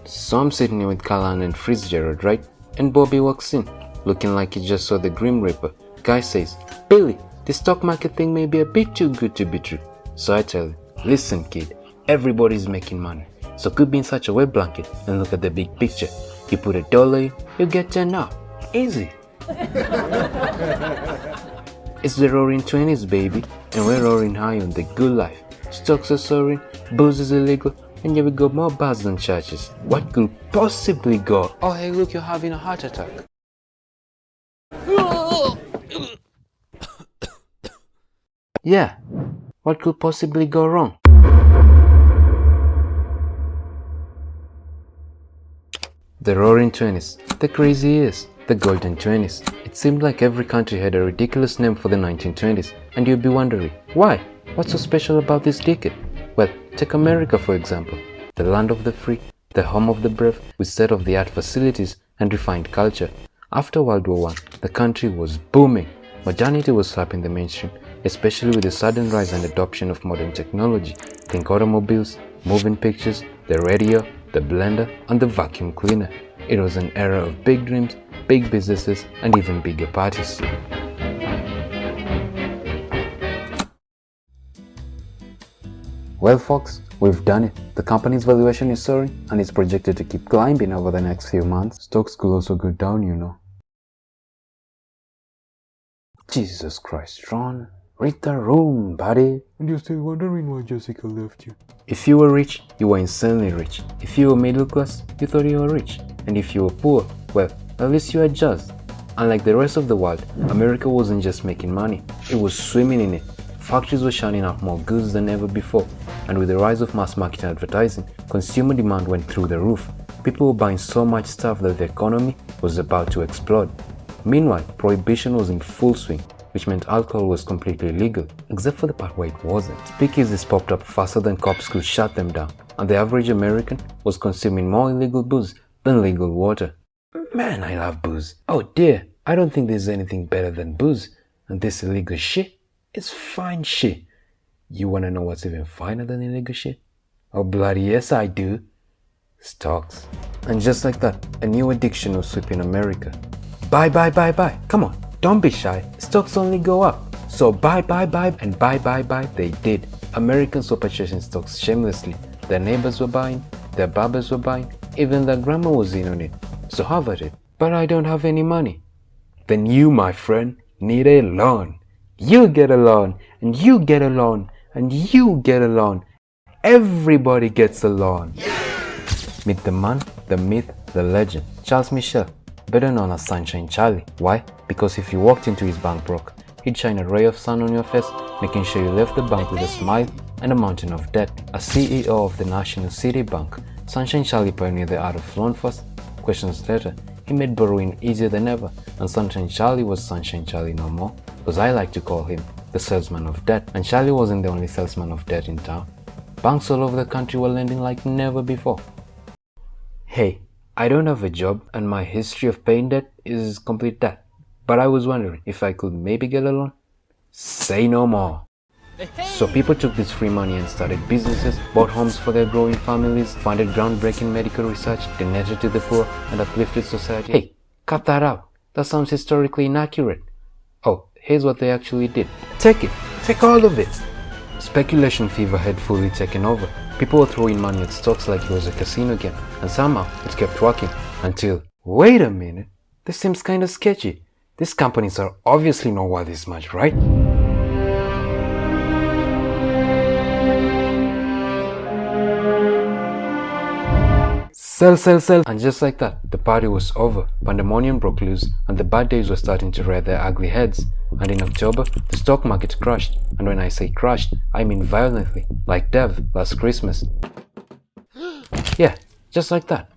So I'm sitting here with Callan and Fitzgerald, right? And Bobby walks in, looking like he just saw the Grim Reaper. Guy says, "Billy, the stock market thing may be a bit too good to be true." So I tell him, "Listen kid, everybody's making money. So quit being such a wet blanket and look at the big picture. You put $1 in, you get 10 now. Easy." It's the roaring 20s, baby, and we're roaring high on the good life. Stocks are soaring, booze is illegal, and yeah, we got more bars than churches. What could possibly go? Oh, hey, look, you're having a heart attack. Yeah, what could possibly go wrong? The roaring 20s, the crazy years, the golden 20s. It seemed like every country had a ridiculous name for the 1920s, and you'd be wondering, why? What's so special about this decade? Well, take America for example, the land of the free, the home of the brave, with state-of-the-art facilities and refined culture. After World War I, the country was booming. Modernity was slapping the mainstream, especially with the sudden rise and adoption of modern technology. Think automobiles, moving pictures, the radio, the blender, and the vacuum cleaner. It was an era of big dreams, big businesses, and even bigger parties. Well folks, we've done it. The company's valuation is soaring and it's projected to keep climbing over the next few months. Stocks could also go down, you know. Jesus Christ, Ron, read the room, buddy. And you're still wondering why Jessica left you. If you were rich, you were insanely rich. If you were middle class, you thought you were rich. And if you were poor, well, at least you had just. Unlike the rest of the world, America wasn't just making money, it was swimming in it. Factories were churning out more goods than ever before. And with the rise of mass market advertising, consumer demand went through the roof. People were buying so much stuff that the economy was about to explode. Meanwhile, prohibition was in full swing, which meant alcohol was completely illegal, except for the part where it wasn't. Speakeasies popped up faster than cops could shut them down, and the average American was consuming more illegal booze than legal water. Man, I love booze. Oh dear, I don't think there's anything better than booze. And this illegal shit is fine shit. You wanna know what's even finer than illegal shit? Oh bloody yes I do. Stocks. And just like that, a new addiction was sweeping America. Buy, buy, buy, buy. Come on, don't be shy. Stocks only go up. So buy, buy, buy, and buy, buy, buy, they did. Americans were purchasing stocks shamelessly. Their neighbors were buying, their barbers were buying, even their grandma was in on it. So have at it. But I don't have any money. Then you, my friend, need a loan. You get a loan, and you get a loan, and you get a loan. Everybody gets a loan. Meet the man, the myth, the legend, Charles Michel, better known as Sunshine Charlie. Why? Because if you walked into his bank broke, he'd shine a ray of sun on your face, making sure you left the bank with a smile and a mountain of debt. As CEO of the National City Bank, Sunshine Charlie pioneered the art of loan first, questions later. He made borrowing easier than ever, and Sunshine Charlie was Sunshine Charlie no more, because I like to call him the salesman of debt. And Charlie wasn't the only salesman of debt in town. Banks all over the country were lending like never before. Hey, I don't have a job and my history of paying debt is complete debt, but I was wondering if I could maybe get a loan? Say no more. So people took this free money and started businesses, bought homes for their growing families, funded groundbreaking medical research, donated to the poor, and uplifted society. Hey, cut that out. That sounds historically inaccurate. Oh, here's what they actually did. Take it. Take all of it. Speculation fever had fully taken over. People were throwing money at stocks like it was a casino game, and somehow it kept working until, wait a minute, this seems kinda sketchy. These companies are obviously not worth this much, right? Sell, sell, sell. And just like that, the party was over. Pandemonium broke loose, and the bad days were starting to rear their ugly heads. And in October, the stock market crashed. And when I say crashed, I mean violently, like Dev last Christmas. Yeah, just like that.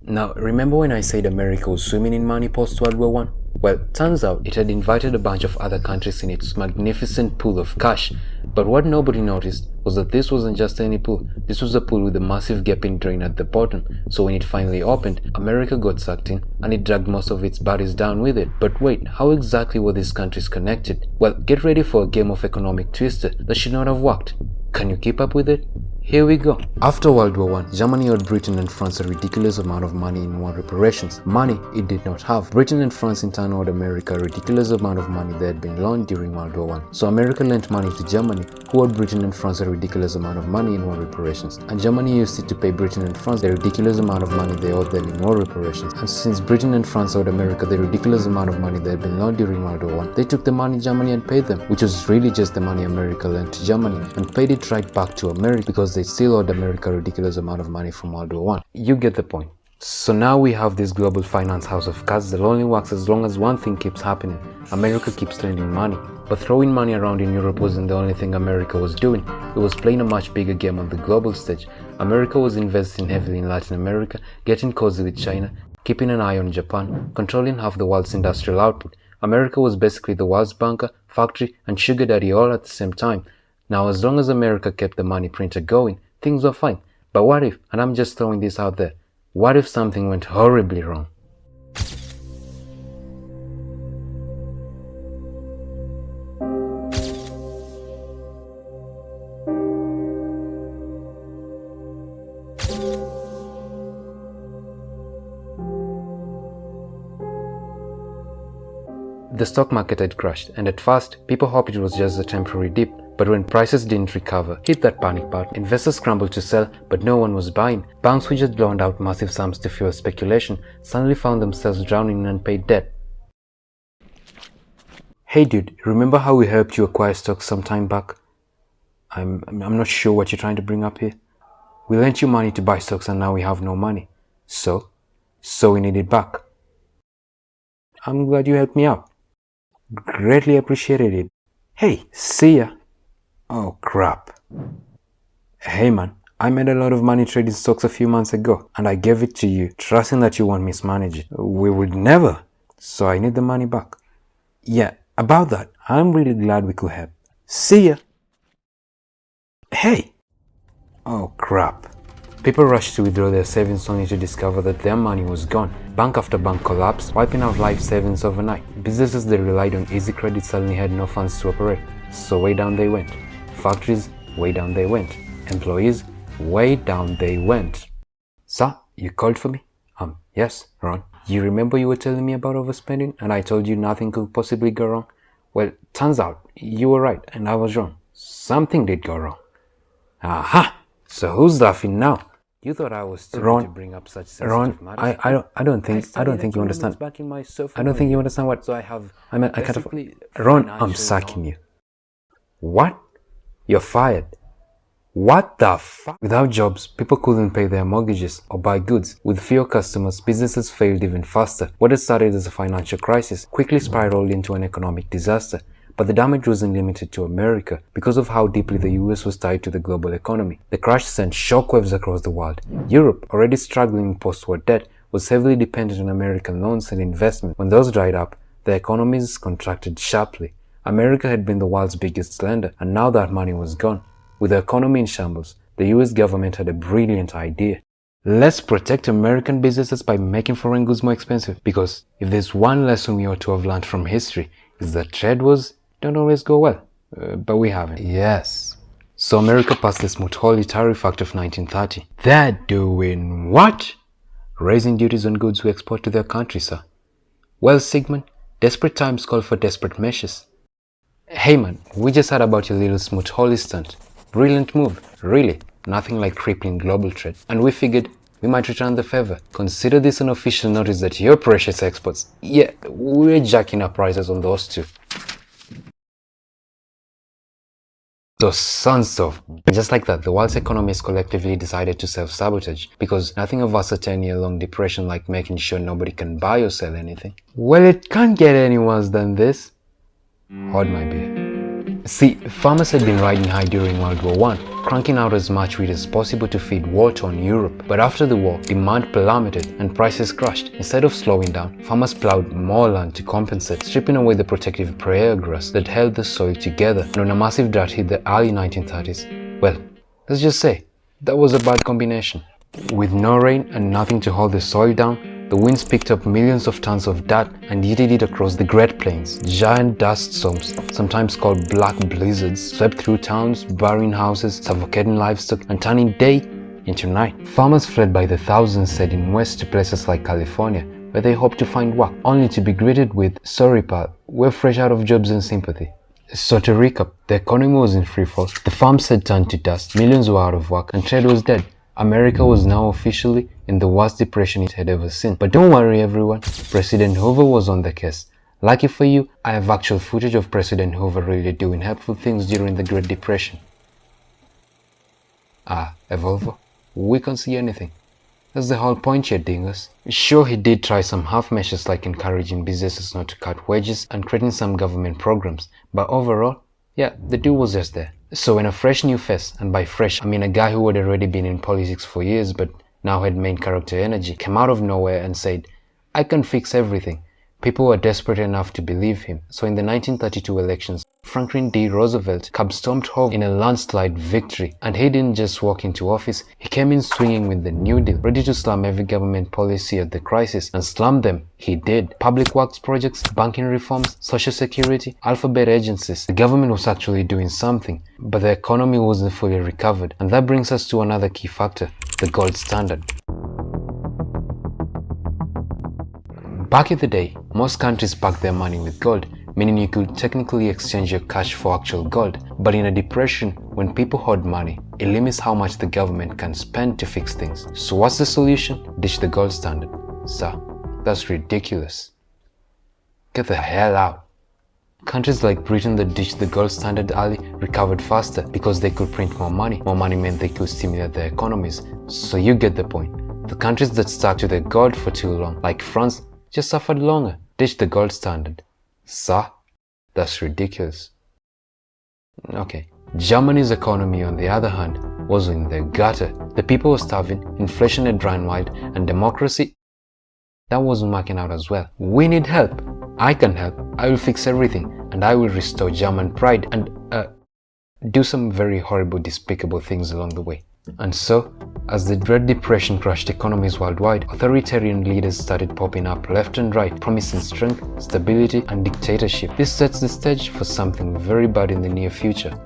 Now, remember when I said America was swimming in money post-World War I? Well, turns out it had invited a bunch of other countries in its magnificent pool of cash. But what nobody noticed was that this wasn't just any pool. This was a pool with a massive gaping drain at the bottom. So when it finally opened, America got sucked in and it dragged most of its bodies down with it. But wait, how exactly were these countries connected? Well, get ready for a game of economic twister that should not have worked. Can you keep up with it? Here we go. After World War I, Germany owed Britain and France a ridiculous amount of money in war reparations. Money it did not have. Britain and France in turn owed America a ridiculous amount of money that had been loaned during World War I. So America lent money to Germany, who owed Britain and France a ridiculous amount of money in war reparations. And Germany used it to pay Britain and France the ridiculous amount of money they owed them in war reparations. And since Britain and France owed America the ridiculous amount of money that had been loaned during World War I, they took the money Germany had paid them, which was really just the money America lent to Germany, and paid it right back to America because they still owed America a ridiculous amount of money from World War I. You get the point. So now we have this global finance house of cards that only works as long as one thing keeps happening. America keeps lending money. But throwing money around in Europe wasn't the only thing America was doing. It was playing a much bigger game on the global stage. America was investing heavily in Latin America, getting cozy with China, keeping an eye on Japan, controlling half the world's industrial output. America was basically the world's banker, factory, and sugar daddy all at the same time. Now, as long as America kept the money printer going, things were fine. But what if, and I'm just throwing this out there, what if something went horribly wrong? The stock market had crashed, and at first, people hoped it was just a temporary dip. But when prices didn't recover, hit that panic button. Investors scrambled to sell, but no one was buying. Banks who just loaned out massive sums to fuel speculation suddenly found themselves drowning in unpaid debt. Hey dude, remember how we helped you acquire stocks some time back? I'm not sure what you're trying to bring up here. We lent you money to buy stocks and now we have no money. So we need it back. I'm glad you helped me out. Greatly appreciated it. Hey, see ya. Oh crap. Hey man, I made a lot of money trading stocks a few months ago and I gave it to you, trusting that you won't mismanage it. We would never. So I need the money back. Yeah, about that, I'm really glad we could help. See ya. Hey. Oh crap. People rushed to withdraw their savings only to discover that their money was gone. Bank after bank collapsed, wiping out life savings overnight. Businesses that relied on easy credit suddenly had no funds to operate. So way down they went. Factories, way down they went. Employees, way down they went. Sir, you called for me? Yes, Ron. You remember you were telling me about overspending and I told you nothing could possibly go wrong? Well, turns out you were right and I was wrong. Something did go wrong. Aha! So who's laughing now? You thought I was stupid to bring up such sensitive matters. I don't think you understand. I don't think you understand what. So I can't afford. Ron, I'm sacking you. What? You're fired. What the fuck? Without jobs, people couldn't pay their mortgages or buy goods. With fewer customers, businesses failed even faster. What had started as a financial crisis quickly spiraled into an economic disaster. But the damage wasn't limited to America because of how deeply the US was tied to the global economy. The crash sent shockwaves across the world. Europe, already struggling in post-war debt, was heavily dependent on American loans and investment. When those dried up, the economies contracted sharply. America had been the world's biggest lender, and now that money was gone. With the economy in shambles, the US government had a brilliant idea. Let's protect American businesses by making foreign goods more expensive. Because if there's one lesson we ought to have learned from history, is that trade wars don't always go well. But we haven't. Yes. So America passed the Smoot-Hawley Tariff Act of 1930. They're doing what? Raising duties on goods we export to their country, sir. Well, Sigmund, desperate times call for desperate measures. Hey man, we just heard about your little Smoot-Hawley stunt. Brilliant move, really. Nothing like crippling global trade. And we figured we might return the favor. Consider this an official notice that your precious exports, yeah, we're jacking up prices on those too. Those sons of... Just like that, the world's economies collectively decided to self-sabotage because nothing of us a 10-year-long depression like making sure nobody can buy or sell anything. Well, it can't get any worse than this. Hold my beer. See, farmers had been riding high during World War I, cranking out as much wheat as possible to feed war-torn Europe. But after the war, demand plummeted and prices crashed. Instead of slowing down, farmers plowed more land to compensate, stripping away the protective prayer grass that held the soil together. And when a massive drought hit the early 1930s, well, let's just say, that was a bad combination. With no rain and nothing to hold the soil down, The winds picked up millions of tons of dirt and yeeted it across the Great Plains. Giant dust storms, sometimes called black blizzards, swept through towns, burying houses, suffocating livestock, and turning day into night. Farmers fled by the thousands, heading west to places like California, where they hoped to find work, only to be greeted with, "Sorry pal, we're fresh out of jobs and sympathy." So to recap, the economy was in freefall, the farms had turned to dust, millions were out of work, and trade was dead. America was now officially in the worst depression it had ever seen. But don't worry everyone, President Hoover was on the case. Lucky for you, I have actual footage of President Hoover really doing helpful things during the Great Depression. Evolvo, we can't see anything. That's the whole point here, dingus. Sure, he did try some half measures like encouraging businesses not to cut wages and creating some government programs, but overall, yeah, the dude was just there. So when a fresh new face, and by fresh I mean a guy who had already been in politics for years but now had main character energy, came out of nowhere and said, "I can fix everything," people were desperate enough to believe him. So in the 1932 elections, Franklin D. Roosevelt stormed home in a landslide victory, and he didn't just walk into office, he came in swinging with the New Deal, ready to slam every government policy at the crisis, and slam them he did. Public works projects, banking reforms, social security, alphabet agencies. The government was actually doing something, but the economy wasn't fully recovered, and that brings us to another key factor, the gold standard. Back in the day, most countries backed their money with gold, meaning you could technically exchange your cash for actual gold. But in a depression, when people hoard money, it limits how much the government can spend to fix things. So what's the solution? Ditch the gold standard. Sir, that's ridiculous. Get the hell out. Countries like Britain that ditched the gold standard early recovered faster because they could print more money. More money meant they could stimulate their economies. So you get the point. The countries that stuck to their gold for too long, like France, just suffered longer. Ditch the gold standard. Sir, that's ridiculous. Okay, Germany's economy on the other hand was in the gutter. The people were starving, inflation had run wild, and democracy, that wasn't working out as well. We need help. I can help. I will fix everything, and I will restore German pride and do some very horrible, despicable things along the way. And so, as the Great Depression crushed economies worldwide, authoritarian leaders started popping up left and right, promising strength, stability, and dictatorship. This sets the stage for something very bad in the near future.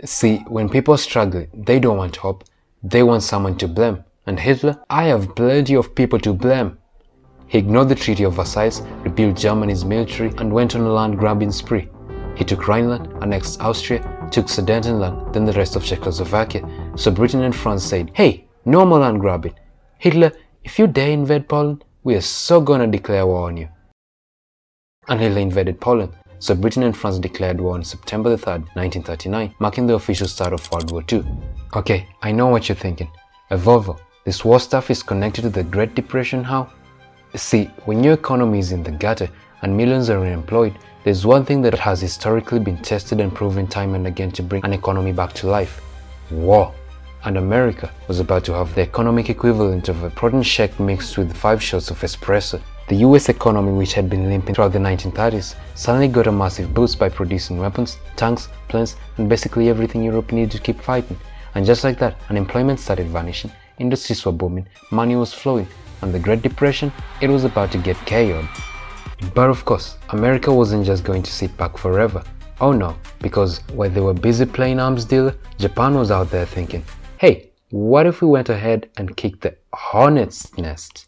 See, when people struggle, they don't want hope. They want someone to blame. And Hitler? I have plenty of people to blame. He ignored the Treaty of Versailles, rebuilt Germany's military, and went on a land-grabbing spree. He took Rhineland, annexed Austria, took Sudetenland, then the rest of Czechoslovakia. So Britain and France said, "Hey, no more land grabbing. Hitler, if you dare invade Poland, we are so gonna declare war on you." And Hitler invaded Poland. So Britain and France declared war on September 3rd, 1939, marking the official start of World War II. Okay, I know what you're thinking. Evolvo, this war stuff is connected to the Great Depression, how? See, when your economy is in the gutter and millions are unemployed, there's one thing that has historically been tested and proven time and again to bring an economy back to life. War. And America was about to have the economic equivalent of a protein shake mixed with 5 shots of espresso. The US economy, which had been limping throughout the 1930s, suddenly got a massive boost by producing weapons, tanks, planes, and basically everything Europe needed to keep fighting. And just like that, unemployment started vanishing, industries were booming, money was flowing, and the Great Depression, it was about to get KO'd. But of course, America wasn't just going to sit back forever. Oh no, because while they were busy playing arms dealer, Japan was out there thinking, hey, what if we went ahead and kicked the hornet's nest?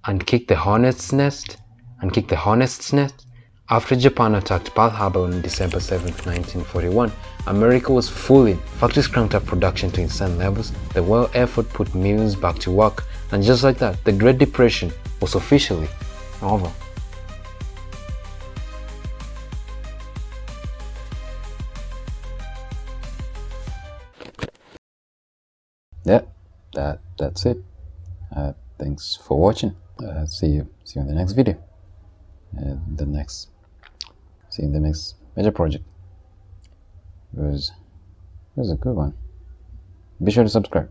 And kicked the hornet's nest? And kicked the hornet's nest? After Japan attacked Pearl Harbor on December 7, 1941, America was full in. Factories cranked up production to insane levels, the war effort put millions back to work, and just like that, the Great Depression was officially over. Yeah, that's it. Thanks for watching. See you in the next video. See you in the next major project. It was a good one. Be sure to subscribe.